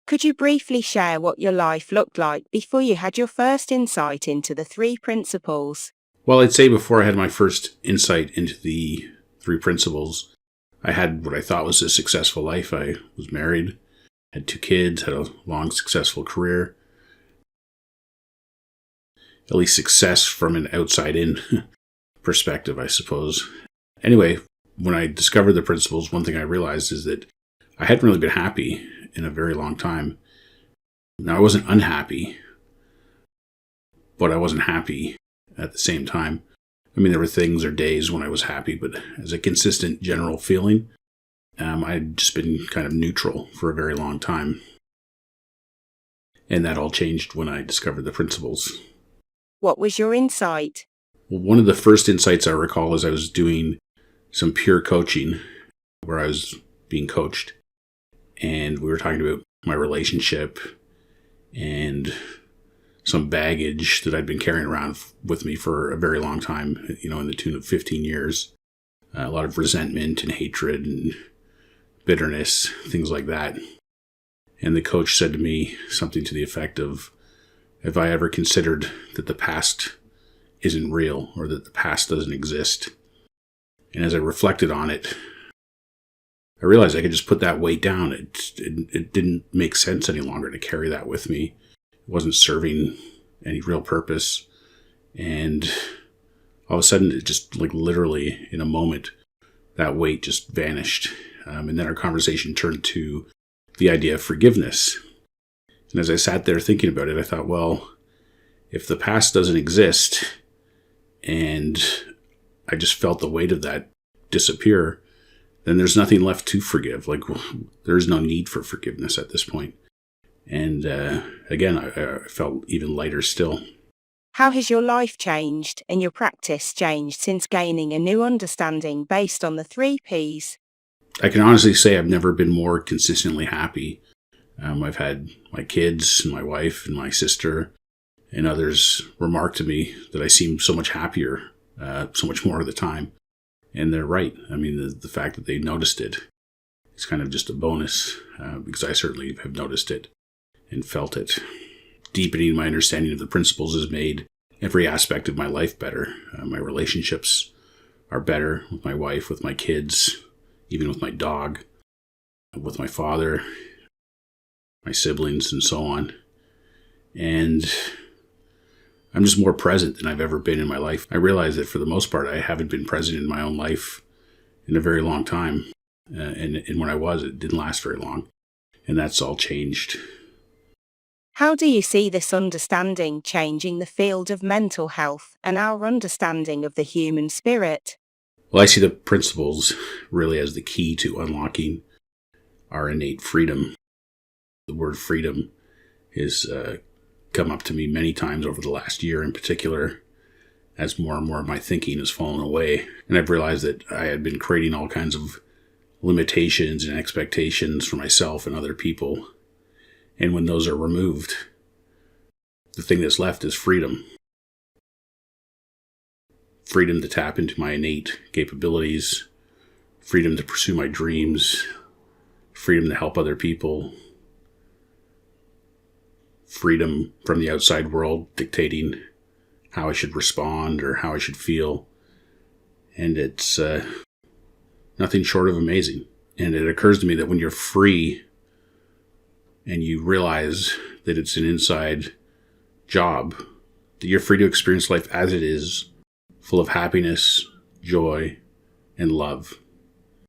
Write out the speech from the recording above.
Could you briefly share what your life looked like before you had your first insight into the three principles? Well, I'd say before I had my first insight into the three principles, I had what I thought was a successful life. I was married, had 2 kids, had a long, successful career. At least success from an outside-in perspective, I suppose. Anyway, when I discovered the principles, one thing I realized is that I hadn't really been happy in a very long time. Now, I wasn't unhappy, but I wasn't happy at the same time. I mean, there were things or days when I was happy, but as a consistent general feeling, I'd just been kind of neutral for a very long time. And that all changed when I discovered the principles. What was your insight? Well, one of the first insights I recall is I was doing some peer coaching where I was being coached. And we were talking about my relationship and some baggage that I'd been carrying around with me for a very long time, in the tune of 15 years. A lot of resentment and hatred and bitterness, things like that. And the coach said to me something to the effect of, have I ever considered that the past isn't real or that the past doesn't exist? And as I reflected on it, I realized I could just put that weight down. It didn't make sense any longer to carry that with me. It wasn't serving any real purpose. And all of a sudden, it just literally in a moment, that weight just vanished. And then our conversation turned to the idea of forgiveness. And as I sat there thinking about it, I thought, well, if the past doesn't exist and I just felt the weight of that disappear, then there's nothing left to forgive. There's no need for forgiveness at this point. And again, I felt even lighter still. How has your life changed and your practice changed since gaining a new understanding based on the 3 Ps? I can honestly say I've never been more consistently happy. I've had my kids and my wife and my sister and others remark to me that I seem so much happier, so much more of the time. And they're right. I mean, the fact that they noticed it is kind of just a bonus, because I certainly have noticed it and felt it. Deepening my understanding of the principles has made every aspect of my life better. My relationships are better with my wife, with my kids, even with my dog, with my father, my siblings, and so on. And I'm just more present than I've ever been in my life. I realize that for the most part, I haven't been present in my own life in a very long time. And when I was, it didn't last very long. And that's all changed. How do you see this understanding changing the field of mental health and our understanding of the human spirit? Well, I see the principles really as the key to unlocking our innate freedom. The word freedom has come up to me many times over the last year in particular, as more and more of my thinking has fallen away. And I've realized that I had been creating all kinds of limitations and expectations for myself and other people. And when those are removed, the thing that's left is freedom. Freedom to tap into my innate capabilities, freedom to pursue my dreams, freedom to help other people, freedom from the outside world dictating how I should respond or how I should feel. And it's nothing short of amazing. And it occurs to me that when you're free and you realize that it's an inside job, that you're free to experience life as it is, full of happiness, joy, and love.